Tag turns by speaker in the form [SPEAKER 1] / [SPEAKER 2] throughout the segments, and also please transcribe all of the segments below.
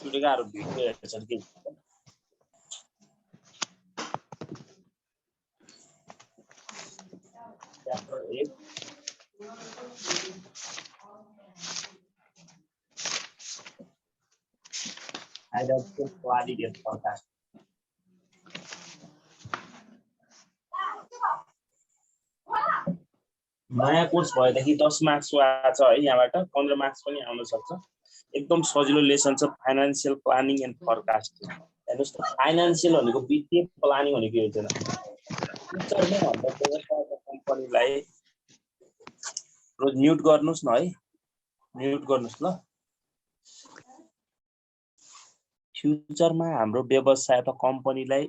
[SPEAKER 1] स्टुडेन्टहरु video हेर्छन् कि chapter 8 identify quality of forecast नयाँ कोर्स भएदेखि 10 मार्क्सको आछ है यहाँबाट 15 मार्क्स पनि आउन सक्छ एकदम सजिलो लेसन छ फाइनान्शियल प्लानिङ एन्ड फोरकास्टिङ हेर्नुस् त फाइनान्शियल भनेको वित्तीय प्लानिङ भनेको यो छैन फ्युचरमा भन्दा व्यवसायका कम्पनीलाई रोज म्युट गर्नुस् न है म्युट गर्नुस् ल फ्युचरमा हाम्रो व्यवसाय अथवा कम्पनीलाई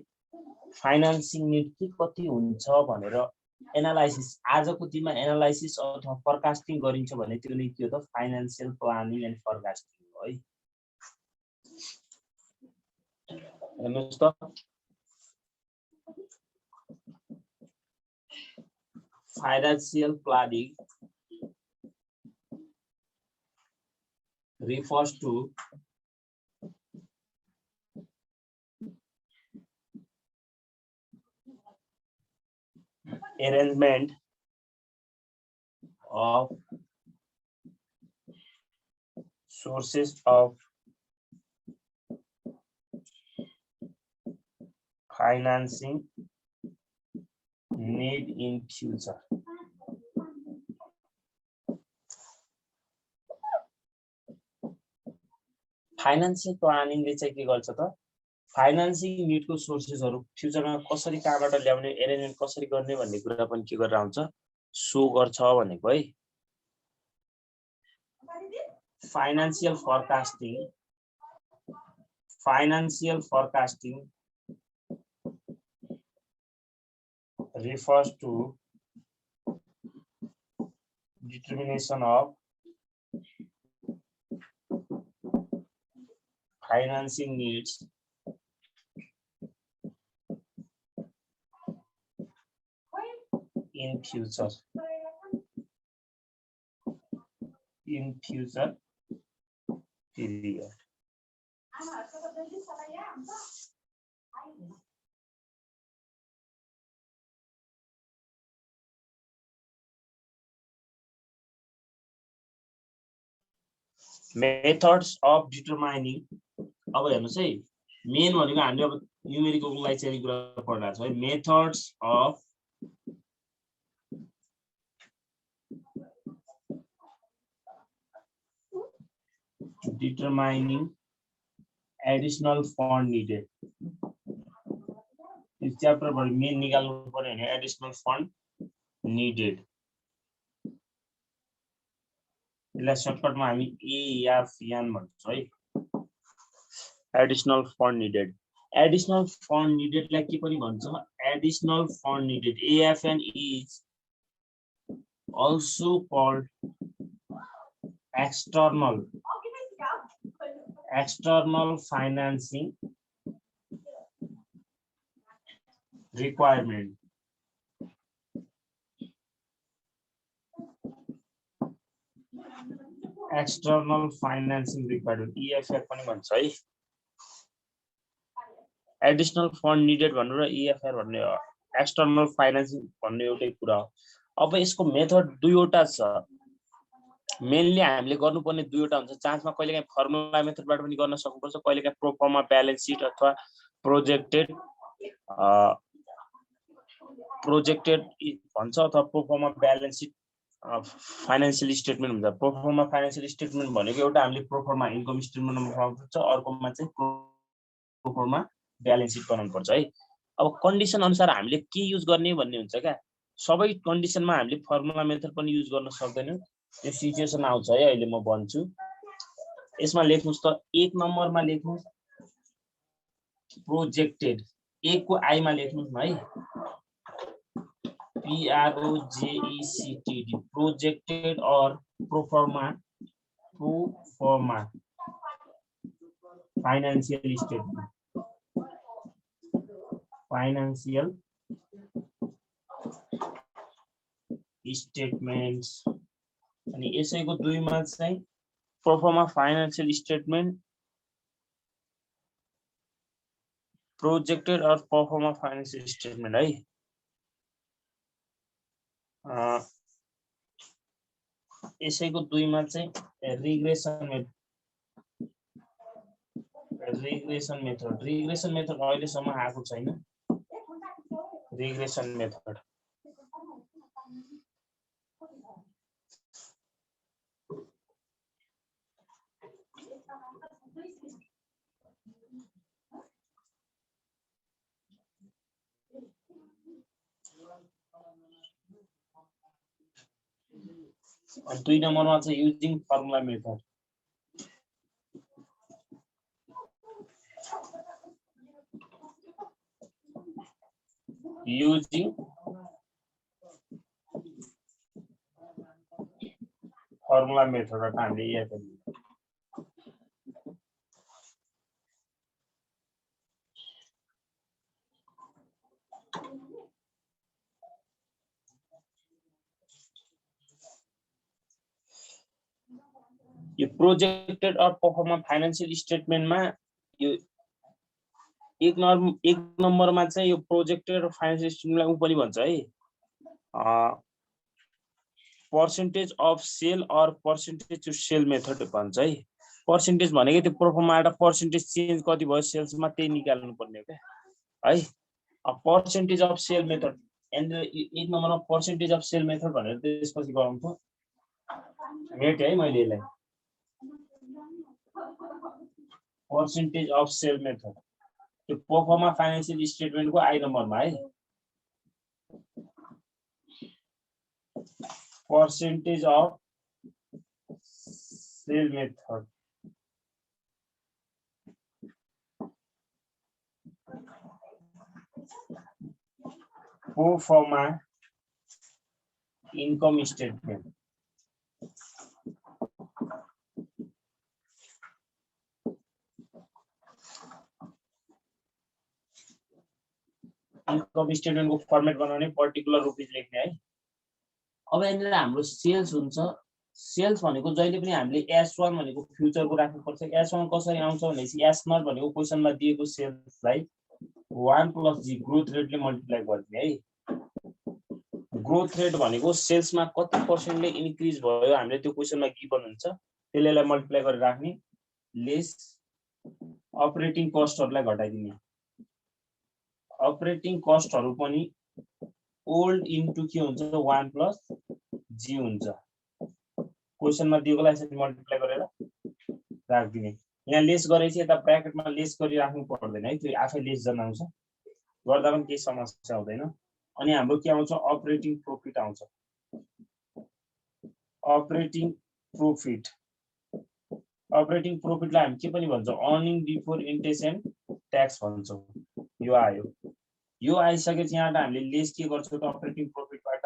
[SPEAKER 1] फाइनान्सिङ निड के कति हुन्छ भनेर एनालाइसिस आजको दिनमा एनालाइसिस अथवा फोरकास्टिङ गरिन्छ भने त्यो नै के हो त फाइनान्शियल प्लानिङ एन्ड फोरकास्टिङ हो है हेर्नुस् त financial planning refers to arrangement of sources of financing need in future. Financial प्लानिङले चाहिँ के गर्छ त फाइनान्सिङ निडको सोर्सेसहरु फ्युचरमा कसरी कहाँबाट ल्याउने एरेन्जमेन्ट कसरी गर्ने भन्ने कुरा पनि के गरेर आउँछ सो गर्छ भनेको है financial forecasting refers to determination of financing needs in future period. Methods of determining अब हेर्नुस् है मेन भनेको हामीले अब न्यूमेरिकललाई चाहिँ कुरा पढ्ला छ है methods of determining additional fund needed is chapter भरि मेन निकाल्नु पर्यो भने एडिशनल फन्ड निडेड यसलाई सर्टकटमा हामी एएफएन भन्छौँ है एडिशनल फन्ड निडेड लाई के पनि भन्छ additional fund needed AFN is also called external financing requirement EFF पनि भन्छ है एडिशनल फन्ड निडेड भन्नु र EFR भन्ने एक्सटर्नल फाइनान्सिङ भन्ने एउटै कुरा हो अब यसको मेथड दुईवटा छ मेनली हामीले गर्नुपर्ने दुईवटा हुन्छ चान्समा कहिलेकाहीँ फर्मुला मेथडबाट पनि गर्न सक्नुपर्छ कहिलेकाहीँ प्रो फर्मा ब्यालेन्स सिट अथवा प्रोजेक्टेड भन्छ अथवा pro pharma balance seat financial statement हुन्छ प्रो फर्मा फाइनान्शियल स्टेटमेन्ट भनेको एउटा हामीले प्रो फर्मा इन्कम स्टेटमेन्ट बनाउनु पर्छ अर्कोमा चाहिँ प्रो फर्मा ब्यालेन्स सिट बनाउनु पर्छ है अब कन्डिसन अनुसार हामीले के युज गर्ने भन्ने हुन्छ क्या सबै कन्डिसनमा हामीले फर्मुला मेथड पनि युज गर्न सक्दैनौँ त्यो सिचुएसन आउँछ है अहिले म भन्छु यसमा लेख्नुस् त 1 नम्बरमा लेख्नुस् प्रोजेक्टेड 1 को आई मा लेख्नुस् न है PROJECTED प्रोजेक्टेड और प्रोफर्मा फाइनान्शियल स्टेटमेन्ट्स अनि यसैको दुईमा चाहिँ proforma financial statement projected or proforma financial statement है। यसैको 2 मा चाहिँ रिग्रेसन मेथड अहिलेसम्म आएको छैन। रिग्रेसन मेथड अनि 2 नम्बरमा चाहिँ using formula method. Using formula method हामीले याद गर्नु। यो प्रोजेक्टेड अर परफर्मा फाइनेन्शियल स्टेटमेन्टमा यो एक नम्बरमा चाहिँ यो प्रोजेक्टेड फाइनेन्शियल स्टेटमेन्टलाई उ पनि भन्छ है, percentage of sale or percentage to sale method भन्छ है। पर्सेन्टेज भनेको त्यो प्रोफर्माबाट पर्सेन्टेज चेन्ज कति भयो सेल्समा त्यही निकाल्नु पर्ने हो क्या है। Percentage of sale method and एक नम्बरमा पर्सेन्टेज अफ सेल मेथड भनेर त्यसपछि गराउँछ मेट है। मैले यसलाई पर्सेन्टेज अफ सेल मेथड त्यो परफर्मा फाइनेन्शियल स्टेटमेन्टको आई नम्बरमा है। Percentage of sale method proforma income statement income स्टेटमेन्टको फर्मेट बनाउने पर्टिकुलर रुपिज लेख्ने है। अब यहाँनिर हाम्रो सेल्स हुन्छ। सेल्स भनेको जहिले पनि हामीले S1 भनेको फ्युचरको राख्नुपर्छ। S1 कसरी आउँछ भनेपछि S0 भनेको क्वेशनमा दिएको सेल्सलाई 1 + G ग्रोथ रेटले मल्टिप्लाई गर्ने है। ग्रोथ रेट भनेको सेल्समा कति पर्सेन्टले इन्क्रिज भयो हामीले त्यो क्वेशनमा गिभन हुन्छ त्यसलाई मल्टिप्लाई गरेर राख्ने लेस अपरेटिङ कस्टहरुलाई घटाइदिने। अपरेटिङ कस्टहरु पनि ओल्ड इन्टु के हुन्छ 1 + G हुन्छ। क्वेशनमा दिएकोलाई यसरी मल्टिप्लाई गरेर राख्दिने। यहाँ लेस गरेपछि यता ब्र्याकेटमा लेस गरी राख्नु पर्दैन है, त्यो आफै लेस जनाउँछ, गर्दा पनि केही समस्या हुँदैन। अनि हाम्रो के आउँछ अपरेटिङ प्रॉफिट आउँछ। अपरेटिङ प्रॉफिटलाई हामी के पनि भन्छौं earning before interest and tax भन्छौं। यो आयो, यो आइसकेपछि यहाँबाट हामीले लेस के गर्छौं त अपरेटिङ प्रॉफिटबाट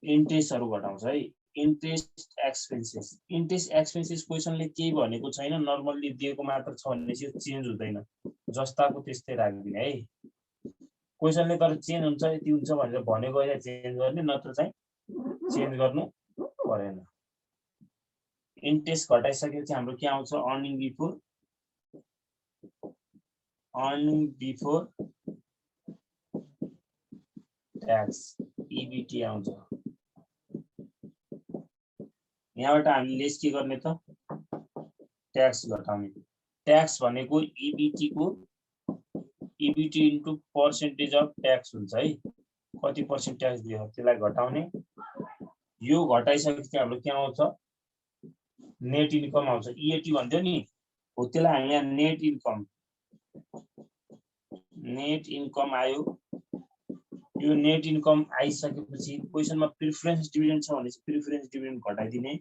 [SPEAKER 1] इन्ट्रेस्टहरु घटाउँछ है। इन्ट्रेस्ट एक्सपेन्सेस क्वेशनले केही भनेको छैन, नर्मल्ली दिएको मात्र छ भनेपछि चेन्ज हुँदैन, जस्ताको त्यस्तै राख्दिने है। क्वेशनले तर चेन्ज हुन्छ यति हुन्छ भनेर भनेको हैन चेन्ज गर्ने, नत्र चाहिँ चेन्ज गर्नु परेन। इन्ट्रेस्ट घटाइसकेपछि हाम्रो के आउँछ अर्निङ बिफोर ट्याक्स EBT आउँछ। यहाँबाट हामीले लेस के गर्ने त ट्याक्स घटाउने। ट्याक्स भनेको EBT into percentage of tax हुन्छ है। कति पर्सेन्ट ट्याक्स दियो त्यसलाई घटाउने। यो घटाइसकेपछि हाम्रो के आउँछ नेट इन्कम आउँछ। EAT भन्थ्यो नि हो, त्यसलाई हामी यहाँ नेट इन्कम आयो। यो नेट इन्कम आइसकेपछि क्वेशनमा प्रिफरेन्स डिभिडेन्ड छ भने प्रिफरेन्स डिभिडेन्ड घटाइदिने।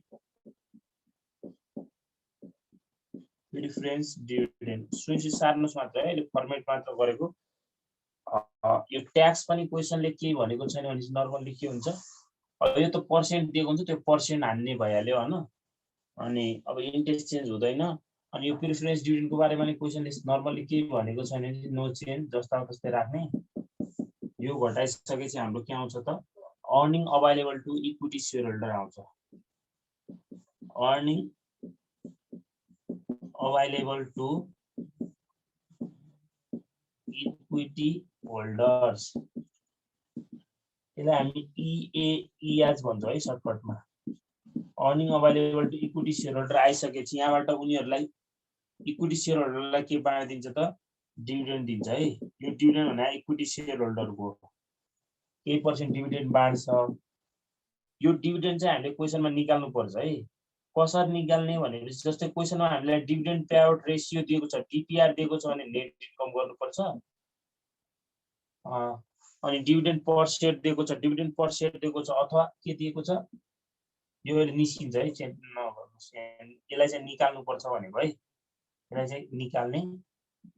[SPEAKER 1] प्रिफरेन्स डिभिडेन्ड सुइसी सार्नुस् मात्र है, अहिले फर्मेट मात्र गरेको। यो ट्याक्स पनि क्वेशनले के भनेको छैन भने नर्मली के हुन्छ यो त पर्सेन्ट दिएको हुन्छ त्यो पर्सेन्ट हान्ने भइहाल्यो हैन। अनि अब इन्ट्रेस्ट चेन्ज हुँदैन। अनि यो प्रिफरेन्स डिभिडेन्डको बारेमा नि क्वेशनले नर्मली के भनेको छैन भने नो चेन्ज जस्ताको त्यस्तै राख्ने। यो घटाइसकेपछि हाम्रो के आउँछ त earning available to equity share holder आउँछ। Earning available to equity holders, यसलाई हामी EAEAS भन्छौँ है सर्टकटमा। Earning available to equity share holder आइसकेपछि यहाँबाट उनीहरूलाई इक्विटी सेयर होल्डरलाई के बाँड दिन्छ त, डिभिडेन्ड दिन्छ है। यो डिभिडेन्ड भने इक्विटी सेयर होल्डरको केही % डिभिडेन्ड बाँड्छ। यो डिभिडेन्ड चाहिँ हामीले क्वेसनमा निकाल्नु पर्छ है। कसरी निकाल्ने भनेपछि जस्तै क्वेसनमा हामीलाई डिभिडेन्ड पे आउट रेशियो दिएको छ, DPR दिएको छ भने नेट इन्कम गर्नुपर्छ। अनि डिभिडेन्ड पर सेयर दिएको छ, डिभिडेन्ड पर सेयर दिएको छ, अथवा के दिएको छ, यो निस्किन्छ है, चेन्ज नगर्नुहोस्। यसलाई चाहिँ निकाल्नु पर्छ भनेको है, यसलाई चाहिँ निकाल्ने।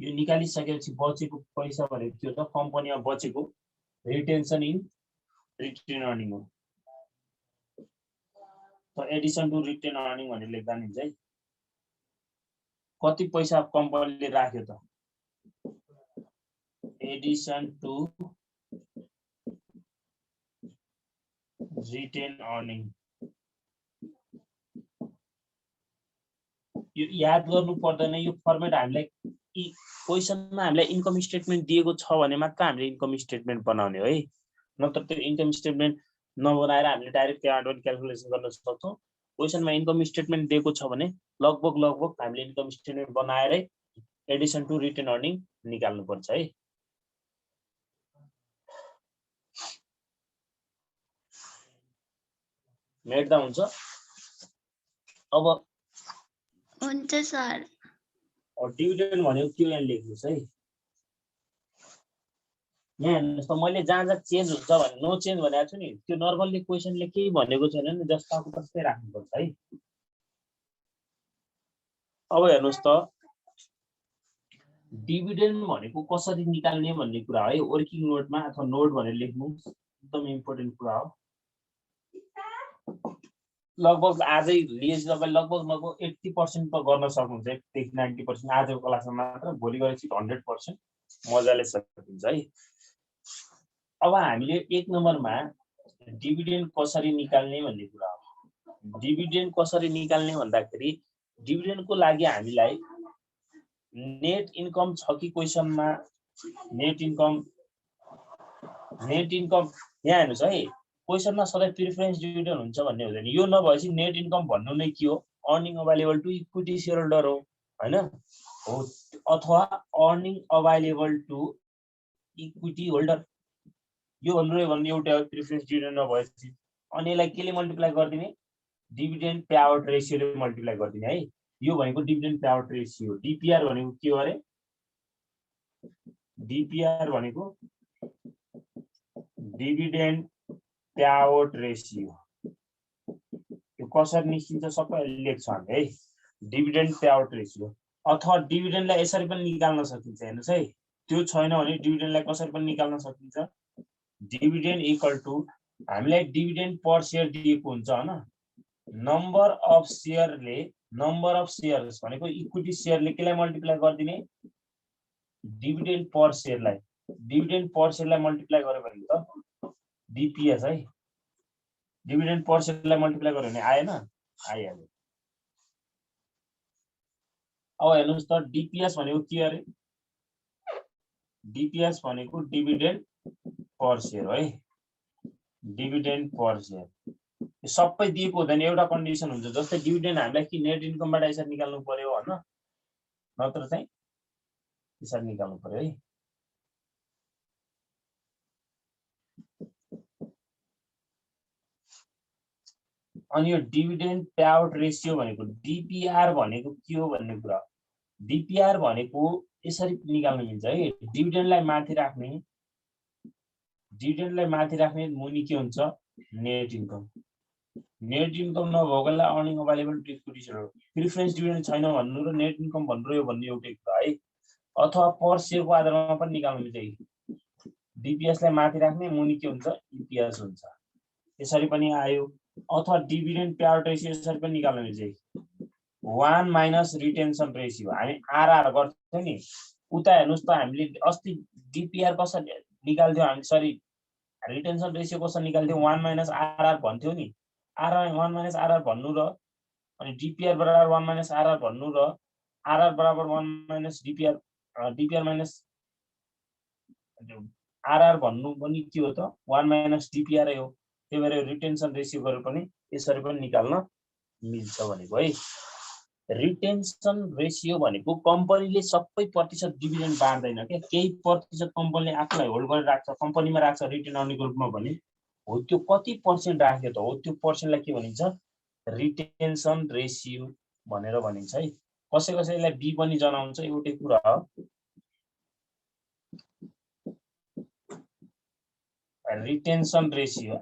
[SPEAKER 1] यो निकालिसकेपछि बचेको पैसा भनेको के हो त, कम्पनीमा बचेको रिटेन्सन इन रिटेन अर्निङ हो। त एडिसन टु रिटेन अर्निङ भनेर लेख्दा नि हुन्छ है। कति पैसा कम्पनीले राख्यो त, एडिसन टु रिटेन अर्निङ। यो याद गर्नु पर्दैन, यो फर्मेट हामीलाई क्वेसनमा हामीलाई इन्कम स्टेटमेन्ट दिएको छ भने मात्र हामीले इन्कम स्टेटमेन्ट बनाउने हो है। नत्र त्यो इन्कम स्टेटमेन्ट नबनाएर हामीले डाइरेक्ट त्यहाँबाट पनि क्याल्कुलेसन गर्न सक्छौँ। क्वेसनमा इन्कम स्टेटमेन्ट दिएको छ भने लगभग हामीले इन्कम स्टेटमेन्ट बनाएरै एडिसन टु रिटेन अर्निङ निकाल्नु पर्छ है। मेट्दा हुन्छ। अब
[SPEAKER 2] हुन्छ सर।
[SPEAKER 1] डिभिडेन्ड भनेको के यहाँ लेख्नुस् है। यहाँ हेर्नुहोस् त, मैले जहाँ जहाँ चेन्ज हुन्छ भने नो चेन्ज भनेको छु नि, त्यो नर्मल्ली क्वेसनले केही भनेको छैन नि, जस्ताको तस्तै राख्नुपर्छ है। अब हेर्नुहोस् त, डिभिडेन्ड भनेको कसरी निकाल्ने भन्ने कुरा है। वर्किङ नोटमा अथवा नोट भनेर लेख्नुहोस्, एकदम इम्पोर्टेन्ट कुरा हो। लगभग आजै लिएपछि तपाईँ लगभग 80% त गर्न सक्नुहुन्छ, 80 देखि 90%। आजको क्लासमा मात्र, भोलि गरेपछि 100% मजाले सकिन्छ है। अब हामीले 1 नम्बरमा डिभिडेन्ड कसरी निकाल्ने भन्ने कुरा हो। डिभिडेन्ड कसरी निकाल्ने भन्दाखेरि डिभिडेन्डको लागि हामीलाई नेट इन्कम छ कि क्वेसनमा, नेट इन्कम यहाँ हेर्नुहोस् है, क्वेसनमा सधैँ प्रिफरेन्स डिभिडेन्ड हुन्छ भन्ने हुँदैन। यो नभएपछि नेट इन्कम भन्नु नै के हो, earning available to equity share holder हो हैन हो, अथवा earning available to equity holder, यो भन्नु एउटा प्रिफरेन्स डिभिडेन्ड नभएपछि। अनि यसलाई केले मल्टिप्लाई गरिदिने, डिभिडेन्ड पे आउट रेशियोले मल्टिप्लाई गरिदिने है। यो भनेको dividend pay out ratio. DPR भनेको के हो अरे, DPR भनेको डिभिडेन्ड पे आउट रेशियो। यो कसरी निस्किन्छ सबै लेख्छ हामीले है, डिभिडेन्ड पे आउट रेशियो। अथवा डिभिडेन्डलाई यसरी पनि निकाल्न सकिन्छ। हेर्नुहोस् है, त्यो छैन भने डिभिडेन्डलाई कसरी पनि निकाल्न सकिन्छ। डिभिडेन्ड इक्वल टु हामीलाई डिभिडेन्ड पर सेयर दिएको हुन्छ हैन, नम्बर अफ सेयर्स भनेको इक्विटी सेयरले केलाई मल्टिप्लाई गरिदिने, डिभिडेन्ड पर सेयरलाई। डिभिडेन्ड पर सेयरलाई मल्टिप्लाई गर्यो भने त DPS है, डिभिडेन्ड पर सेयरलाई मल्टिप्लाई गर्यो भने आएन, आइहाल्यो। अब हेर्नुहोस् त, DPS भनेको के अरे, DPS भनेको डिभिडेन्ड पर सेयर है, डिभिडेन्ड पर सेयर। यो सबै दिएको हुँदैन, एउटा कन्डिसन हुन्छ। जस्तै डिभिडेन्ड हामीलाई कि नेट इन्कमबाट यसरी निकाल्नु पर्यो हैन, नत्र चाहिँ यसरी निकाल्नु पर्यो है। अनि यो डिभिडेन्ड पे आउट रेशियो भनेको DPR भनेको के हो भन्ने कुरा। DPR भनेको यसरी निकाल्न मिल्छ है, डिभिडेन्डलाई माथि राख्ने मुनि के हुन्छ, नेट इन्कम। नेट इन्कम नभएकोलाई earning available to equity share holder. Preference dividend छैन भन्नु र नेट इन्कम भन्नु र यो भन्ने एउटै कुरा है। अथवा पर सेयरको आधारमा पनि निकाल्न मिल्छ। DPS लाई माथि राख्ने, मुनि के हुन्छ, EPS हुन्छ। यसरी पनि आयो। अथवा डिभिडेन्ड पे आउट रेशियो यसरी पनि निकाल्न मिल्छ, 1 माइनस रिटेन्सन रेशियो। हामी RR गर्थ्यौं नि, उता हेर्नुस् त, हामीले अस्ति DPR कसरी निकाल्थ्यौं, हामी सरी रिटेन्सन रेशियो कसरी निकाल्थ्यौं, 1 माइनस RR भन्थ्यौं नि। RR 1 माइनस RR भन्नु र अनि DPR बराबर 1 माइनस RR भन्नु र RR बराबर 1 minus DPR, DPR minus RR भन्नु पनि के हो त 1 माइनस डीपीआर हो। त्यही भएर रिटेन्सन रेशियो गरेर पनि यसरी पनि निकाल्न मिल्छ भनेको है। रिटेन्सन रेशियो भनेको कम्पनीले सबै प्रतिशत डिभिडेन्ड बाँड्दैन के, केही प्रतिशत कम्पनीले आफूलाई होल्ड गरेर राख्छ, कम्पनीमा राख्छ रिटेन अर्निङको रूपमा भने हो, त्यो कति पर्सेन्ट राख्यो त हो, त्यो पर्सेन्टलाई के भनिन्छ रिटेन्सन रेशियो भनेर भनिन्छ है। कसै कसैलाई बी पनि जनाउँछ, एउटै कुरा हो। रिटेन्सन रेशियो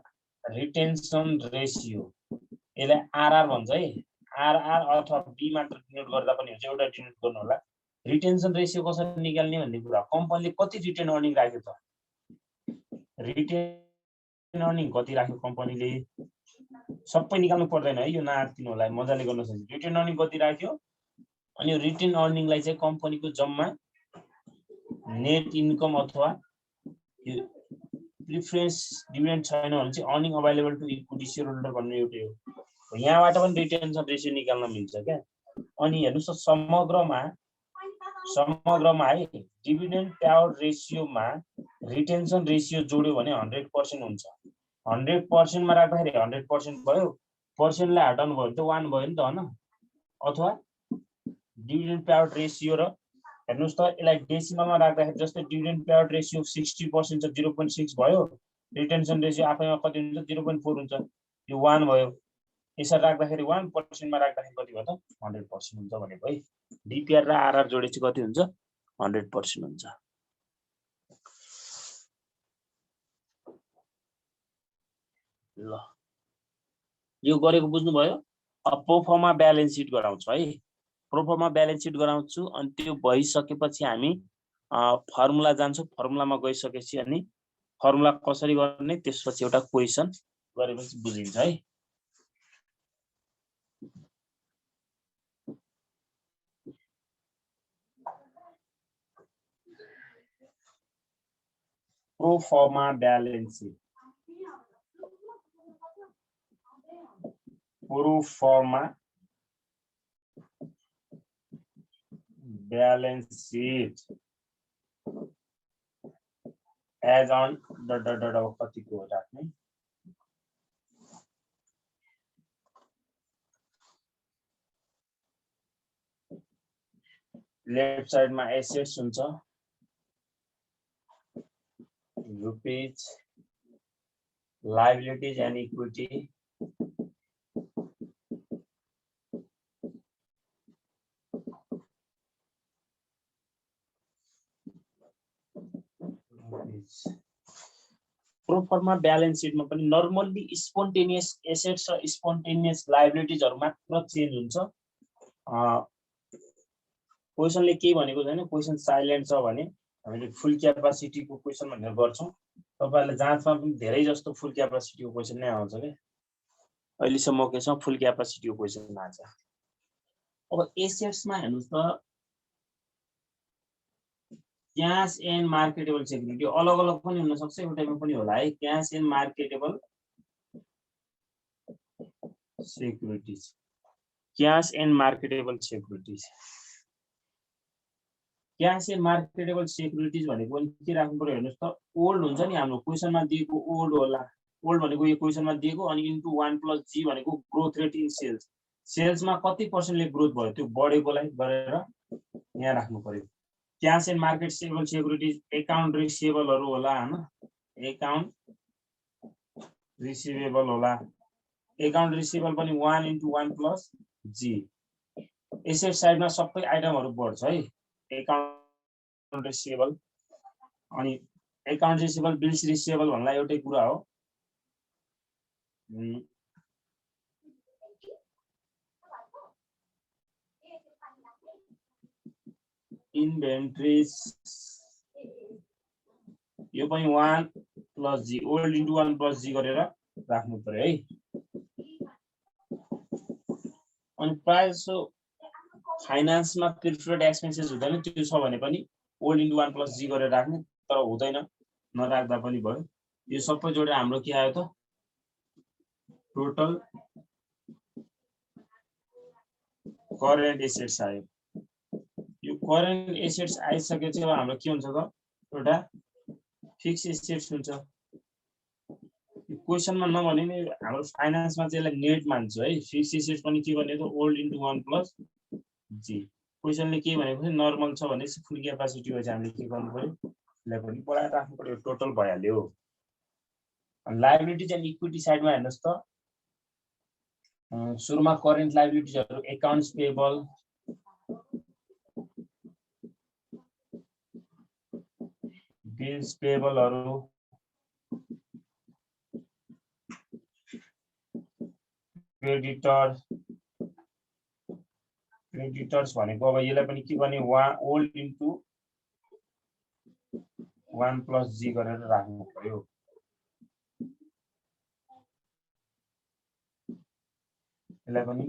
[SPEAKER 1] यसलाई आरआर भन्छ है। आरआर अथवा बी मात्र डिनोट गर्दा पनि हुन्छ, एउटा डिनोट गर्नु होला। रिटेन्सन रेशियो कसरी निकाल्ने भन्ने कुरा, कम्पनीले कति रिटेन अर्निङ राख्यो त, रिटेन अर्निङ कति राख्यो कम्पनीले, सबै निकाल्नु पर्दैन है, यो नआत्तिनु होला, मजाले गर्न सक्छ। रिटेन अर्निङ कति राख्यो अनि यो रिटेन अर्निङलाई चाहिँ कम्पनीको जम्मा नेट इन्कम अथवा यो प्रिफरेन्स डिभिडेन्ड छैन भने चाहिँ earning available to equity share holder भन्ने एउटै हो। यहाँबाट पनि रिटेन्सन रेशियो निकाल्न मिल्छ क्या। अनि हेर्नुस् त समग्रमा है डिभिडेन्ड पेआउट रेशियोमा रिटेन्सन रेशियो जोड्यो भने 100% हुन्छ। 100% मा राख्दाखेरि 100% भयो, पर्सेन्टलाई हटाउनु भयो भने त 1 भयो नि त हैन। अथवा डिभिडेन्ड पेआउट रेशियो र हेर्नुस् त यसलाई डेसिमलमा राख्दाखेरि जस्तै डिभिडेन्ड पेआउट रेशियो 60% छ 0.6 भयो, रिटेन्सन रेशियो आफैमा कति हुन्छ 0.4 हुन्छ, यो 1 भयो। यसरी राख्दाखेरि 1% मा राख्दाखेरि कति भयो त 100% हुन्छ भनेको है। डीपीआर र आरआर जोडेपछि कति हुन्छ 100% हुन्छ। ल यो गरेको बुझ्नु भयो। अब प्रोफर्मा ब्यालेन्स सिट गराउँछु है। प्रोफर्मा ब्यालेन्स सिट गराउँछु अनि त्यो भइसकेपछि हामी फर्मुला जान्छौँ। फर्मुलामा गइसकेपछि अनि फर्मुला कसरी गर्ने त्यसपछि एउटा क्वेशन गरेपछि बुझिन्छ है। Proforma balance sheet, proforma balance sheet as on कति को राख्ने, लेफ्ट साइडमा एसेट्स हुन्छ rupees, liabilities and equity, proforma balance सिटमा पनि नर्मल्ली स्पोन्टेनियस एसेट्स र स्पोन्टेनियस लायबिलिटीजहरु मात्र चेन्ज हुन्छ। क्वेशनले के भनेको छैन, क्वेशन साइलेन्ट छ भने हामीले फुल क्यापासिटीको क्वेशन भनेर गर्छौं। तपाईहरुले जाँचमा पनि धेरै जस्तो फुल क्यापासिटीको क्वेशन नै आउँछ के। अहिलेसम्म के छ फुल क्यापासिटीको क्वेशन आछ। अब एसेट्समा हेर्नुस् त क्याश एन्ड मार्केटेबल सेक्युरिटी अलग अलग पनि हुन सक्छ, एउटैमा पनि होला है। Cash and marketable securities, cash and marketable securities, cash and marketable securities भनेको के राख्नु पर्यो हेर्नुस् त, ओल्ड हुन्छ नि हाम्रो क्वेशनमा दिएको ओल्ड होला। ओल्ड भनेको यो क्वेशनमा दिएको अनि इन्टु 1 + g भनेको ग्रोथ रेट इन सेल्स, सेल्समा कति पर्सेन्टले ग्रोथ भयो त्यो बढेकोलाई गरेर यहाँ राख्नु पर्यो। Cash and marketable securities account रिसिभेबलहरु होला हैन, एकाउन्ट रिसिभेबल होला। एकाउन्ट रिसिभेबल पनि 1 * 1 + g। एसेट साइडमा सबै आइटमहरु बढ्छ है। एकाउन्ट रिसिभेबल अनि एकाउन्ट रिसिभेबल बिल्स रिसिभेबल भन्ला एउटै कुरा हो। इन्भेन्ट्रीज यो पनि 1 + g, ओल्ड * 1 + g गरेर राख्नु पर्यो है। अनि प्राय जसो फाइनान्समा प्रिफर्ड एक्सपेन्सेस हुँदैन, त्यो छ भने पनि ओल्ड * 1 + g गरेर राख्ने, तर हुँदैन नराख्दा पनि भयो। यो सबै जोडेर हाम्रो के आयो त टोटल करेन्ट एसेट्स आयो। यो करेन्ट एसेट्स आइसकेपछि अब हाम्रो के हुन्छ त एउटा फिक्स एसेट्स हुन्छ। क्वेसनमा नभने नि हाम्रो फाइनान्समा चाहिँ यसलाई नेट मान्छ है। फिक्स एसेट्स पनि के भनेको ओल्ड इन्टु 1 प्लस जी। क्वेसनले के भनेको चाहिँ नर्मल छ भने फुल क्यापासिटी हो चाहिँ हामीले के गर्नु पर्यो, यसलाई पनि बढाएर राख्नु पर्यो, टोटल भइहाल्यो। लायबिलिटीज एन्ड इक्विटी साइडमा हेर्नुहोस् त, सुरुमा करेन्ट लायबिलिटीजहरु एकाउन्ट्स पेएबल, बिल्स पेएबलहरु, क्रेडिटर्स भनेको अब यसलाई पनि के गर्ने, ओल्ड इन्टु 1 प्लस जी गरेर राख्नु पर्यो। यसलाई पनि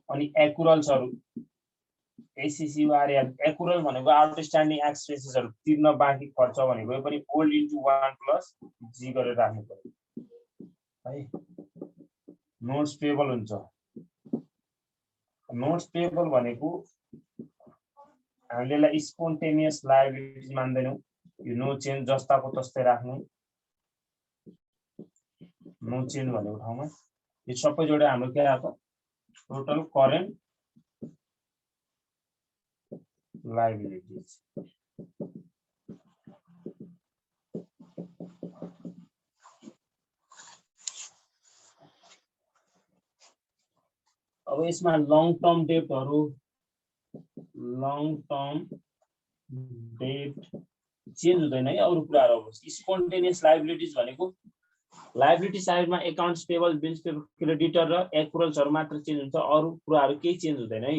[SPEAKER 1] अनि एक्युरल्सहरु एसीसीआर एक्युरल भनेको आउटस्ट्यान्डिङ एक्सपेन्सेसहरु तिर्न बाँकी खर्च भनेको यो पनि ओल्ड इन्टु 1 प्लस जी गरेर राख्नु पर्यो है। नोट्स पेएबल हुन्छ। नोट्स पेएबल भनेको हामीले यसलाई स्पोन्टेनियस लायबिलिटीज मान्दैनौं, यो नो चेन्ज जस्ताको तस्तै राख्नु। नो चेन्ज भनेको ठाउँमा यो सबै जोडे हाम्रो के आएको, टोटल करेन्ट लायबिलिटीज। अब यसमा लङ टर्म डेटहरु, लङ टर्म डेट चेन्ज हुँदैन है। अरु कुराहरु अब स्पोन्टेनियस लायबिलिटीज भनेको लायबिलिटी साइडमा accounts payable, bills payable, creditor र एक्युरल्सहरु मात्र चेन्ज हुन्छ, अरु कुराहरु केही चेन्ज हुँदैन है।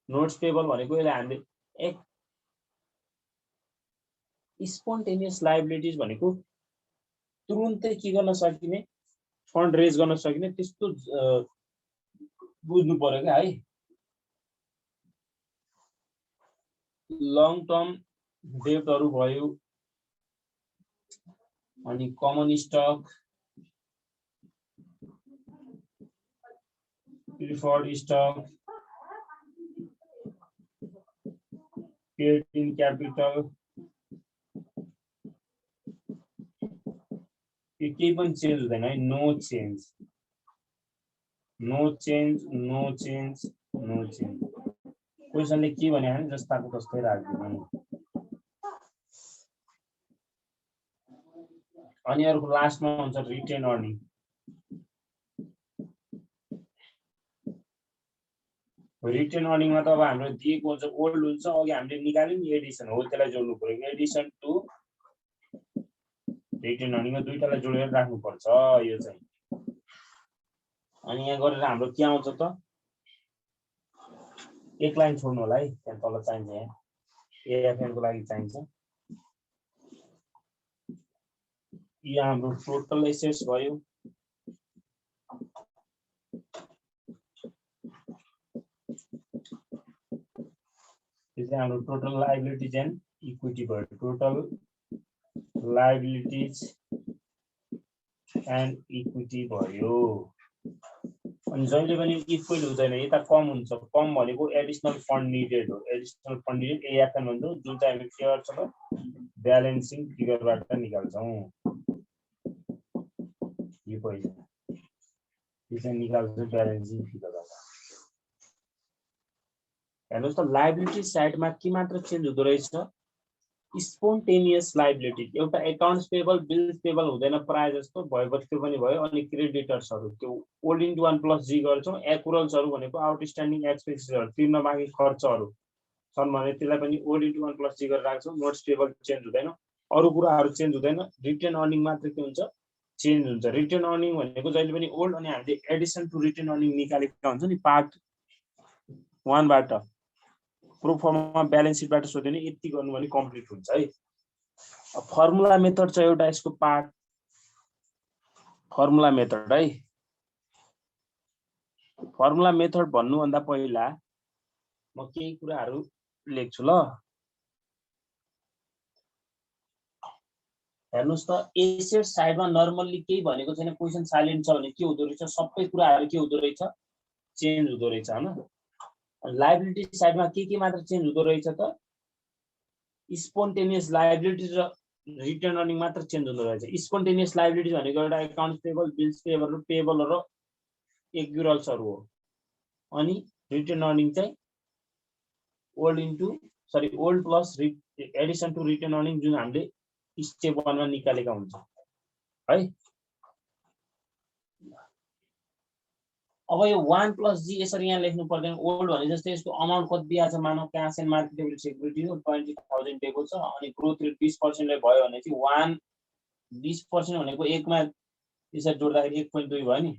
[SPEAKER 1] नोट्स पेएबल भनेको यसलाई हामीले स्पोन्टेनियस लायबिलिटीज भनेको तुरुन्तै के गर्न सकिने, फन्ड रेज गर्न सकिने, त्यस्तो बुझ्नु पर्यो क्या है। लङ टर्म डेटहरु भयो, अनि common stock, preferred stock, paid in capital, यो केही पनि चेन्ज हुँदैन है। No change, no change, no change, no change. क्वेसनले के भने जस्ताको तस्तै राख्दिनु। अनि अर्को लास्टमा हुन्छ रिटेन अर्निङ। रिटेन अर्निङमा त अब हाम्रो दिएको हुन्छ ओल्ड हुन्छ, अघि हामीले निकाल्यौं नि एडिसन हो, त्यसलाई जोड्नु पर्यो। एडिसन टु रिटेन अर्निङमा दुईटालाई जोडेर राख्नु पर्छ यो चाहिँ। अनि यहाँ गरेर हाम्रो के आउँछ त, एक लाइन छोड्नु होला है, त्यहाँ तल चाहिन्छ, यहाँ एएफएन को लागि चाहिन्छ। यो हाम्रो टोटल एसेट्स भयो, यो चाहिँ हाम्रो टोटल लायबिलिटीज एन्ड इक्विटी भयो। टोटल लायबिलिटीज एन्ड इक्विटी भयो। अनि जहिले पनि इक्वल हुँदैन, यता कम हुन्छ। कम भनेको एडिसनल फन्ड निडेड हो। एडिसनल फन्ड निडेड एएफएन भन्छ, जुन चाहिँ हामी के गर्छौँ ब्यालेन्सिङ फिगरबाट निकाल्छौँ। यो पैसा यो चाहिँ निकाल्छौँ ब्यालेन्सिङ फिगरबाट। हेर्नुहोस् त, लायबिलिटी साइडमा के मात्र चेन्ज हुँदो रहेछ, स्पोन्टेनियस लायबिलिटी। एउटा एकाउन्ट्स पेएबल, बिल्स पेएबल हुँदैन प्राय जस्तो, भएपछि त्यो पनि भयो। अनि क्रेडिटर्सहरु त्यो ओल्ड इन्टु 1 प्लस जी गर्छौं। एक्युरल्सहरु भनेको आउटस्ट्यान्डिङ एक्सपेन्सेसहरु, तिर्न बाँकी खर्चहरु छन् भने त्यसलाई पनि ओल्ड इन्टु 1 प्लस जी गरेर राख्छौं। नोट्स पेएबल चेन्ज हुँदैन, अरु कुराहरु चेन्ज हुँदैन। रिटेन अर्निङ मात्र के हुन्छ, चेन्ज हुन्छ। रिटेन अर्निङ भनेको जहिले पनि ओल्ड, अनि हामीले एडिसन टु रिटेन अर्निङ निकालेका हुन्छ नि पार्ट 1 बाट। प्रो फर्मा ब्यालेन्स सिटबाट सोध्यो भने यति गर्नु भने कम्प्लिट हुन्छ है। अब फर्मुला मेथड छ एउटा यसको पार्ट, फर्मुला मेथड है। फर्मुला मेथड भन्नुभन्दा पहिला म केही कुराहरु लेख्छु ल। हेर्नुस् त, एसेट साइडमा नर्मल्ली केही भनेको छैन, क्वेशन साइलेन्ट छ भने के हुँदो रहेछ, सबै कुराहरु के हुँदो रहेछ, चेन्ज हुँदो रहेछ हैन। लायबिलिटी साइडमा के मात्र चेन्ज हुँदो रहेछ त, स्पोन्टेनियस लायबिलिटीज र रिटर्न अर्निङ मात्र चेन्ज हुँदो रहेछ। स्पोन्टेनियस लायबिलिटीज भनेको एउटा एकाउन्ट्स पेबल, बिल्स पेबल र पेबल र एक्युरल्सहरु हो। अनि रिटर्न अर्निङ चाहिँ old plus addition to retained earning जुन हामीले स्टेप 1 मा निकालेका हुन्छ है। अब यो 1 + जी यसरी यहाँ लेख्नु पर्दैन। ओल्ड भने जस्तै यसको अमाउन्ट कति दिएको छ, मानव क्याश एन्ड मार्केटेबल सेक्युरिटी हो 20,000 दिएको छ अनि ग्रोथ रेट 20% ले भयो भने चाहिँ 1 20% भनेको 1 मा यसरी जोड्दाखेरि 1.2 भयो नि,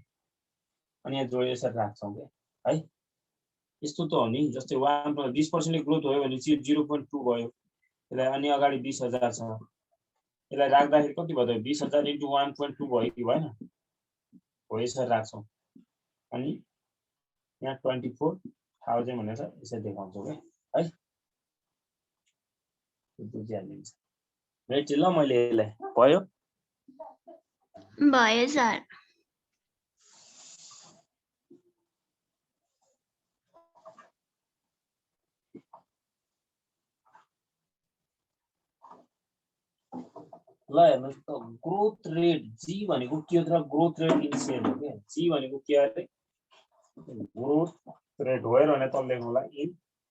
[SPEAKER 1] अनि यहाँ जोडे यसरी राख्छौं के है। यस्तो त हो नि, जस्तै 1 + 20% ले ग्रोथ भयो भने चाहिँ 0.2 भयो। यसलाई अनि अगाडि 20,000 छ, यसलाई राख्दाखेरि कति भयो त 20,000 * 1.2 भयो कि भएन हो। यसरी राख्छौं अनि यहाँ 24,000 भनेर यसरी देखाउँछौं के है। बुझिहाल्नुहुन्छ राइट ल। मैले यसलाई भयो
[SPEAKER 2] सर।
[SPEAKER 1] ल हेर्नुस् त, ग्रोथ रेट जी भनेको के हो त? ग्रोथ रेट इन सेल हो के। जी भनेको के अरे ग्रोथ रेट हो र भने त लेख्नुला इन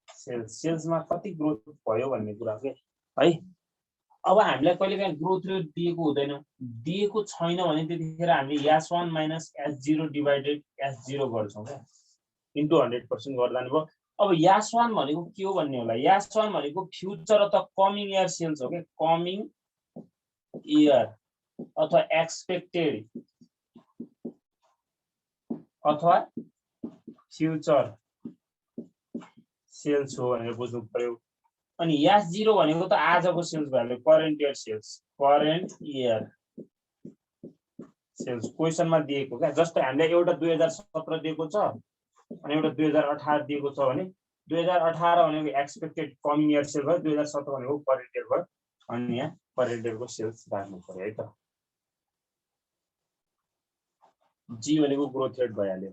[SPEAKER 1] सेल्स। सेल्समा कति ग्रोथ भयो भन्ने कुरा के है। अब हामीलाई कहिलेकाहीँ ग्रोथ रेट दिएको हुँदैन, दिएको छैन भने त्यतिखेर हामीले S1 - S0 डिवाइडेड S0 गर्छौं के, इन्टु 100% गर्दा नि भयो। अब S1 भनेको के हो भन्ने होला। S1 भनेको फ्युचर अथवा कमिङ इयर सेल्स हो के। कमिङ इयर अथवा एक्सपेक्टेड अथवा फ्युचर सेल्स हो भनेर बुझ्नु पर्यो। अनि S0 भनेको त आजको sales value, current year sales, current year sales क्वेशनमा दिएको क्या। जस्तै हामीले एउटा 2017 दिएको छ अनि एउटा 2018 दिएको छ भने 2018 भनेको एक्सपेक्टेड कमिङ इयर सेल भयो, 2017 भनेको करेन्ट इयर भयो। अनि यहाँ करेन्ट इयरको सेल्स राख्नु पर्यो है त। जी भनेको ग्रोथ रेट भइहाल्यो।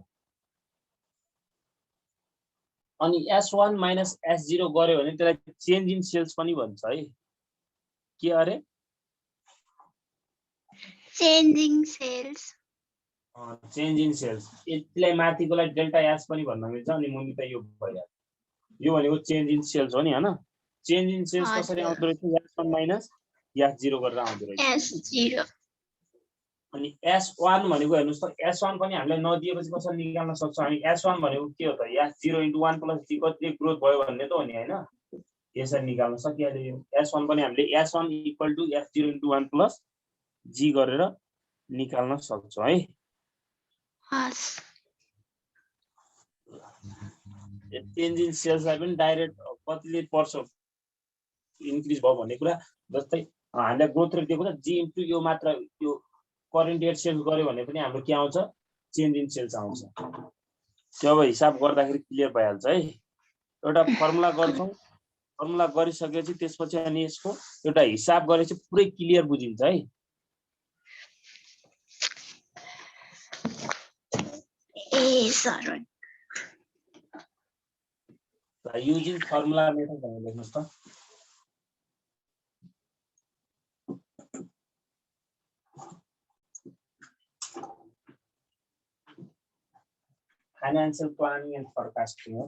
[SPEAKER 1] अनि S1 - S0 गर्यो भने त्यसलाई चेन्ज इन सेल्स पनि भन्छ है। के अरे
[SPEAKER 2] changing sales.
[SPEAKER 1] Change in sales. यसलाई माथिकोलाई डेल्टा एस पनि भन्न मिल्छ अनि मुनि त यो भइहाल्यो। यो भनेको चेन्ज इन सेल्स हो नि हैन। चेन्ज इन सेल्स कसरी आउँदो रहेछ? S1 - S0 गरेर आउँदो रहेछ।
[SPEAKER 2] S0
[SPEAKER 1] अनि S1 भनेको हेर्नुस् त, S1 पनि हामीले नदिएपछि कसरी निकाल्न सक्छौं हामी? S1 भनेको के हो त? S0 * 1 + g कति ग्रोथ भयो भन्ने त हो नि हैन। यसरी निकाल्न सकिहाल्यो। S1 पनि हामीले S1 = S0 * 1 + g गरेर निकाल्न सक्छौं है।
[SPEAKER 2] हस।
[SPEAKER 1] चेन्ज इन सेल्सलाई पनि डाइरेक्ट कतिले पर्छ इन्क्रिज भयो भन्ने कुरा। जस्तै हामीले ग्रोथ रेट दिएको छ जी इन्टु यो मात्र यो करेन्ट इयर सेल्स गर्यो भने पनि हाम्रो के आउँछ? चेन्ज इन सेल्स आउँछ। त्यो अब हिसाब गर्दाखेरि क्लियर भइहाल्छ है। एउटा फर्मुला गर्छौं, फर्मुला गरिसकेपछि त्यसपछि अनि यसको एउटा हिसाब गरेपछि पुरै क्लियर बुझिन्छ है।
[SPEAKER 2] ए सर
[SPEAKER 1] युजिङ फर्मुला मेथड भनेर लेख्नुस् त। फाइनान्शियल प्लानिङ एन्ड फोरकास्टिङ हो।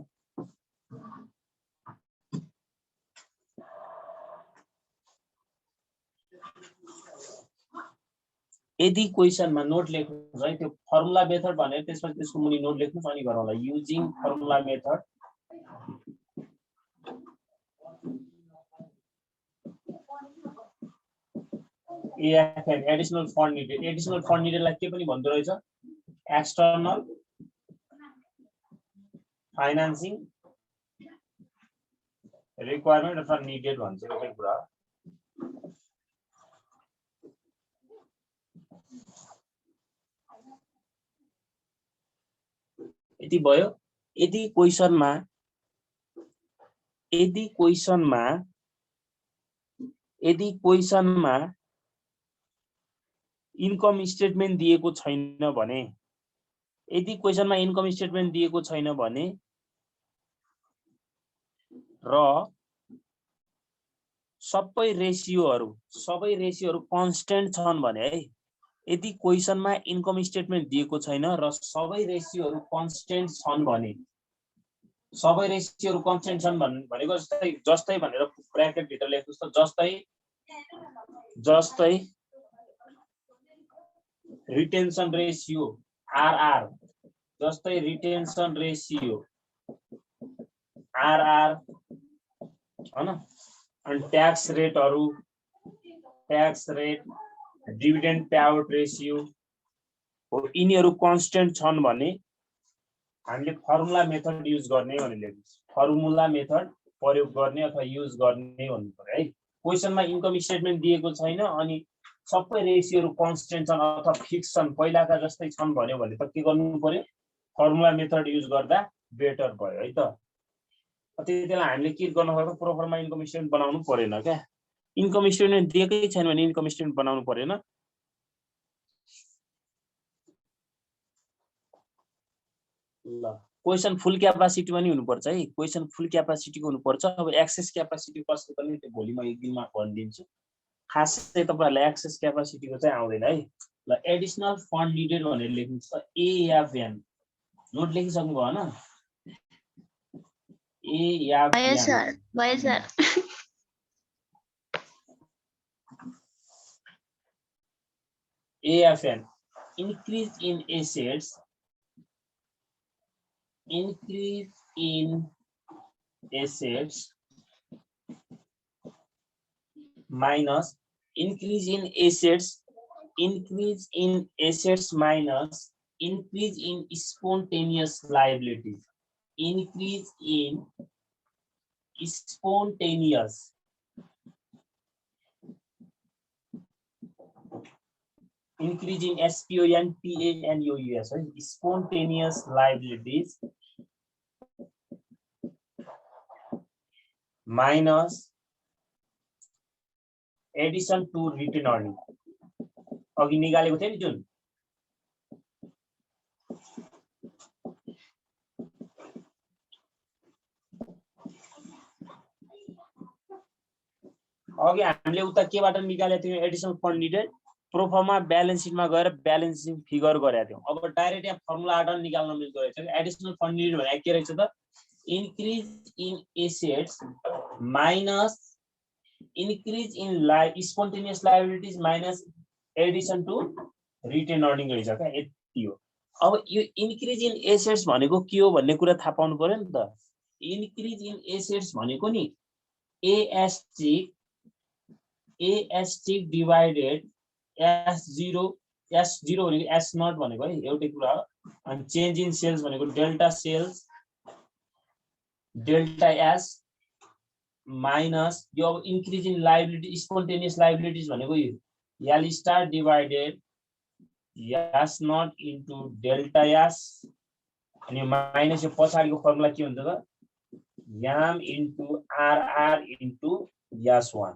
[SPEAKER 1] यदि क्वेशनमा नोट लेख्नुस् है, त्यो फर्मुला मेथड भनेर त्यसपछि त्यसको मुनि नोट लेख्नुस् अनि गरौँला। Using formula method AFN additional fund needed. Additional fund निडेडलाई के पनि भन्दो रहेछ? एक्सटर्नल फाइनान्सिङ रिक्वायरमेन्ट अथवा निडेड भन्छ। एउटै कुरा हो। यति भयो। यदि क्वेशनमा इन्कम स्टेटमेन्ट दिएको छैन भने, यदि क्वेशनमा इन्कम स्टेटमेन्ट दिएको छैन भने र सबै रेसियोहरू कन्स्टेन्ट छन् भने है, यदि क्वेसनमा इन्कम स्टेटमेन्ट दिएको छैन र सबै रेसियोहरू कन्स्टेन्ट छन् भने, सबै रेसियोहरू कन्स्टेन्ट छन् भनेको जस्तै भनेर ब्र्याकेट भित्र लेख्नुस् त, जस्तै रिटेन्सन रेसियो आरआर, जस्तै रिटेन्सन रेसियो आरआर हैन, अनि tax rate, dividend payout ratio हो, यिनीहरू कन्स्टेन्ट छन् भने हामीले फर्मुला मेथड युज गर्ने भनेर लेख्नुस्। फर्मुला मेथड प्रयोग गर्ने अथवा युज गर्ने भन्नु पर्यो है। क्वेसनमा इन्कम स्टेटमेन्ट दिएको छैन अनि सबै रेसियोहरू कन्स्टेन्ट छन् अथवा फिक्स छन्, पहिलाका जस्तै छन् भन्यो भने त के गर्नु पर्यो, फर्मुला मेथड युज गर्दा बेटर भयो है त। त्यतिबेला हामीले के गर्न पर्यो, प्रोफर्मा इन्कम स्टेटमेन्ट बनाउनु परेन क्या। इन्कम स्टेटमेन्ट दिएकै छैन भने इन्कम स्टेटमेन्ट बनाउनु परेन। ल क्वेसन फुल क्यापासिटी पनि हुनुपर्छ है, क्वेसन फुल क्यापासिटीको हुनुपर्छ। अब एक्सेस क्यापासिटी कसले पनि त्यो भोलि म एक दिनमा भनिदिन्छु। खास चाहिँ तपाईहरुलाई एक्सेस क्यापासिटीको चाहिँ आउँदैन है। ल एडिसनल फन्ड निडेड भनेर लेख्नुस् त, एएफएन नोट लेखिसक्नु भयो हैन? एएफएन
[SPEAKER 2] भयो sir
[SPEAKER 1] AFN increase in assets minus increase in assets minus increase in spontaneous liabilities. Increase in spontaneous increase in SPONTANEOUS, right? Spontaneous liabilities minus addition to retained earning. अघि निकालेको थियो नि जुन, अघि हामीले उता केबाट निकालेको थियौं, एडिसनल फन्ड निडेड प्रोफर्मा ब्यालेन्स शीटमा गएर ब्यालेन्सिङ फिगर गरेका थियौं। अब डाइरेक्ट यहाँ फर्मुलाबाट निकाल्न मिल्दो रहेछ। एडिसनल फन्ड निडेड भने के रहेछ त, increase in assets minus increase in spontaneous liabilities minus addition to retain earning रहेछ क्या, यति हो। अब यो इन्क्रिज इन एसेट्स भनेको के हो भन्ने कुरा थाहा पाउनु पर्यो नि त। इन्क्रिज इन एसेट्स भनेको नि एएसटी डिवाइडेड S0 भनेको S0 भनेको है एउटै कुरा हो। अनि चेन्ज इन सेल्स भनेको delta sales delta S minus यो अब increase in liability spontaneous liabilities भनेको यो L star divided S0 into delta S, अनि माइनस यो पछाडिको फर्मुला के हुन्छ त, याम इन्टु आरआर इन्टु S1।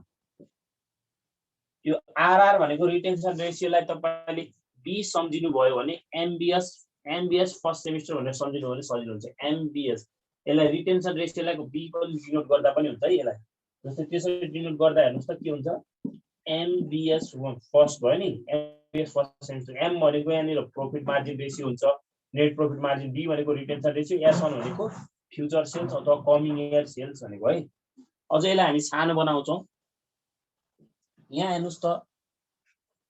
[SPEAKER 1] यो आरआर भनेको रिटेन्सन रेशियोलाई तपाईले बी सम्झिनु भयो भने एमबीएस फर्स्ट सेमिस्टर भनेर सम्झिनु भने सजिलो हुन्छ। एमबीएस यसलाई रिटेन्सन रेशियोलाई बी पनि डिनोट गर्दा पनि हुन्छ है। यसलाई जस्तै त्यसरी डिनोट गर्दा हेर्नुस् त के हुन्छ, एमबीएस फर्स्ट भयो नि, एमबीएस फर्स्ट सेमिस्टर। एम भनेको यहाँनिर प्रॉफिट मार्जिन रेशियो हुन्छ, नेट प्रॉफिट मार्जिन, बी भनेको रिटेन्सन रेशियो, S1 भनेको फ्युचर सेल्स अथवा कमिङ इयर सेल्स भनेको है। अझ यसलाई हामी सानो बनाउँछौं। यहाँ हेर्नुस् त,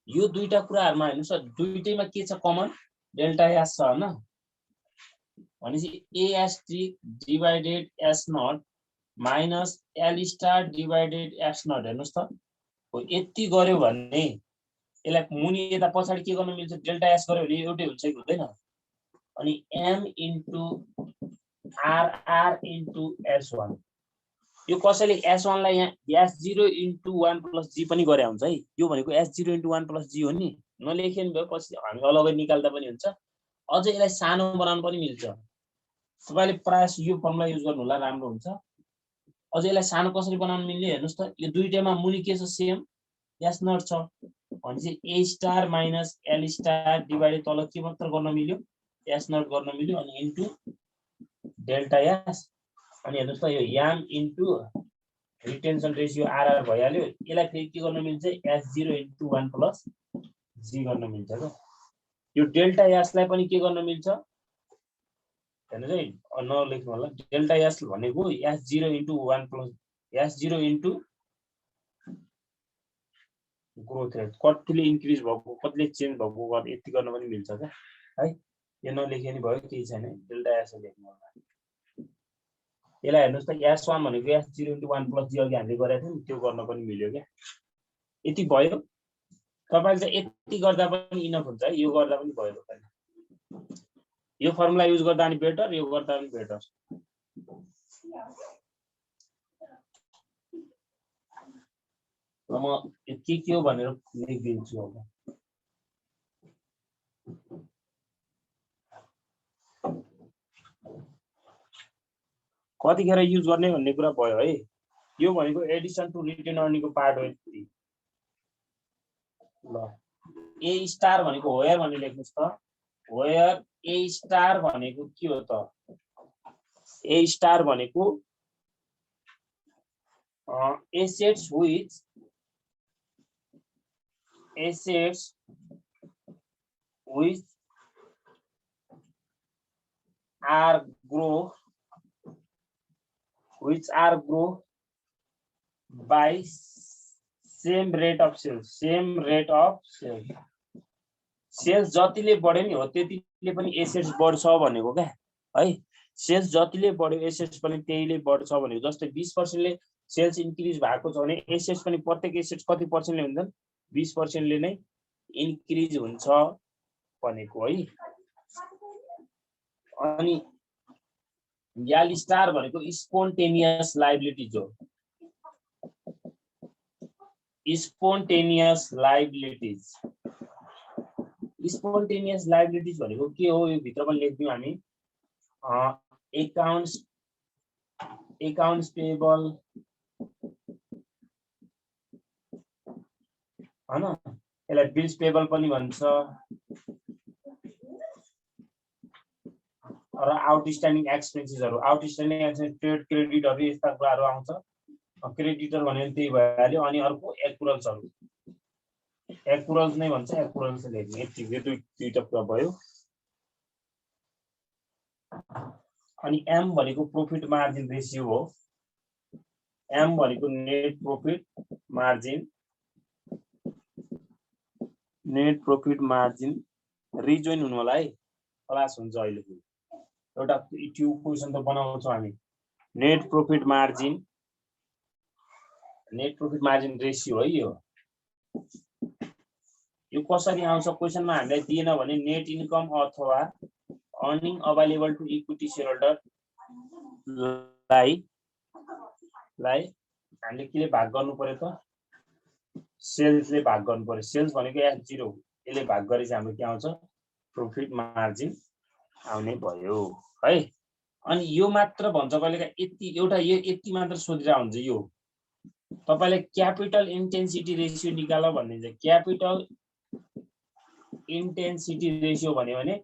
[SPEAKER 1] यो दुईटा कुराहरुमा हेर्नुस् त, दुईटैमा के छ कमन, डेल्टा एस छ हैन। भनेपछि AST divided S0 minus L star divided S0 हेर्नुस् त, हो यति गर्यो भने यसलाई मुनि यता पछाडी के गर्न मिल्छ, डेल्टा एस गर्यो भने एउटै हुन्छ कि हुँदैन। अनि am into RR into S1, यो कसैले S1 लाई यहाँ S0 इन्टु 1 प्लस जी पनि गरे हुन्छ है। यो भनेको S0 इन्टु 1 प्लस जी हो नि, नलेखेन भयो पछि हामी अलगै निकाल्दा पनि हुन्छ। अझ यसलाई सानो बनाउन पनि मिल्छ, तपाईले प्रायः यो फर्मुला युज गर्नु होला, राम्रो हुन्छ। अझ यसलाई सानो कसरी बनाउन मिल्ने हेर्नुस् त, यो दुईटैमा मुनि के छ, सेम S0 छ भनेपछि A star minus L star divided तल के मात्र गर्न मिल्यो, S0 गर्न मिल्यो, अनि इन्टु डेल्टा एस। अनि हेर्नुस् त यो याम इन्टु रिटेन्सन रेशियो आरआर भइहाल्यो। यसलाई फेरि के गर्न मिल्छ S0 * 1 + G गर्न मिल्छ के। यो डेल्टा एसलाई पनि के गर्न मिल्छ हेर्नुस् है, नलेख्नु होला। डेल्टा एस भनेको S0 * 1 + S0 * ग्रोथ रेट, कतिले इन्क्रिज भएको कतिले चेन्ज भएको गर्दा यति गर्न पनि मिल्छ क्या है। यो नलेखे नि भयो, केही छैन। डेल्टा एस लेख्नु होला। यसलाई हेर्नुस् त S1 भनेको S0 * 1 + G अघि हामीले गरेका थियौँ त्यो गर्न पनि मिल्यो क्या। यति भयो। तपाईले चाहिँ यति गर्दा पनि इनफ हुन्छ है, यो गर्दा पनि भयो तपाईले। यो फर्मुला युज गर्दा पनि बेटर, यो गर्दा पनि बेटर। म के हो भनेर लेखिदिन्छु अब। कतिखेर युज गर्ने भन्ने कुरा भयो है। यो भनेको एडिसन टु रिटेन अर्निङको पार्ट हो। ल ए स्टार भनेको वेयर भन्ने लेख्नुस् त। वेयर ए स्टार भनेको के हो त? ए स्टार भनेको assets which are grow by same rate of sales. Sales जतिले बढ्यो नि हो त्यतिले पनि एसेट्स बढ्छ भनेको क्या है। सेल्स जतिले बढ्यो एसेट्स पनि त्यहीले बढ्छ भनेको। जस्तै 20% ले सेल्स इन्क्रिज भएको छ भने एसेट्स पनि प्रत्येक एसेट्स कति पर्सेन्टले हुन्छन्? 20% ले नै इन्क्रिज हुन्छ भनेको है। अनि एल स्टार भनेको स्पोन्टेनियस लायबिलिटीज हो। स्पोन्टेनियस लायबिलिटीज भनेको के हो? यो भित्र पनि लेख्दियौ हामी। एकाउन्ट्स पेबल हैन, यसलाई बिल्स पेबल पनि भन्छ र आउटस्ट्यान्डिङ एक्सपेन्सेसहरु। आउटस्ट्यान्डिङ एक्सपेन्स ट्रेड क्रेडिटहरु यस्ता कुराहरु आउँछ। क्रेडिटर भनेको त्यही भइहाल्यो। अनि अर्को एक्युरल्सहरु, एक्युरल्स नै भन्छ, एक्युरल्स लेख्ने। यति दुईटा कुरा भयो। अनि एम भनेको प्रोफिट मार्जिन रेशियो हो। एम भनेको नेट प्रोफिट मार्जिन रिजोइन हुनु होला है, क्लास हुन्छ अहिले। एउटा त्यो क्वेशन त बनाउँछौँ हामी। नेट प्रोफिट मार्जिन रेशियो है यो। यो कसरी आउँछ क्वेशनमा हामीलाई दिएन भने नेट इन्कम अथवा earning available to equity shareholder लाई हामीले केले भाग गर्नु पर्यो त? सेल्सले भाग गर्नु पर्यो। सेल्स भनेको S0, यसले भाग गरे चाहिँ हाम्रो के आउँछ? प्रोफिट मार्जिन आउने भयो है। अनि यो मात्र भन्छ कहिलेका यति, एउटा यो यति मात्र सोधिरा हुन्छ। यो तपाईले क्यापिटल इन्टेन्सिटी रेशियो निकाल भन्ने चाहिँ क्यापिटल इन्टेन्सिटी रेशियो भन्यो भने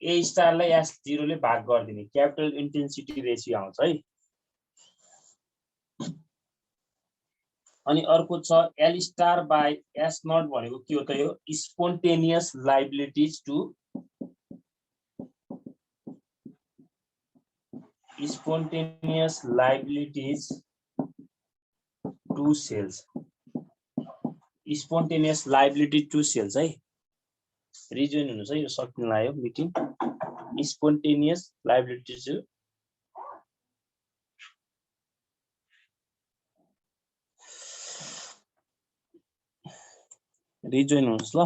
[SPEAKER 1] ए स्टारलाई S0 ले भाग गर्दिने क्यापिटल इन्टेन्सिटी रेशियो आउँछ है। अनि अर्को छ एल स्टार बाइ S0 भनेको के हो त? यो spontaneous liabilities to sales. Spontaneous liability to sales है। रिजोइन हुनुहुन्छ है, यो सक्नु लाग्यो meeting. Spontaneous liability to rejoin हुनुहोस् ल।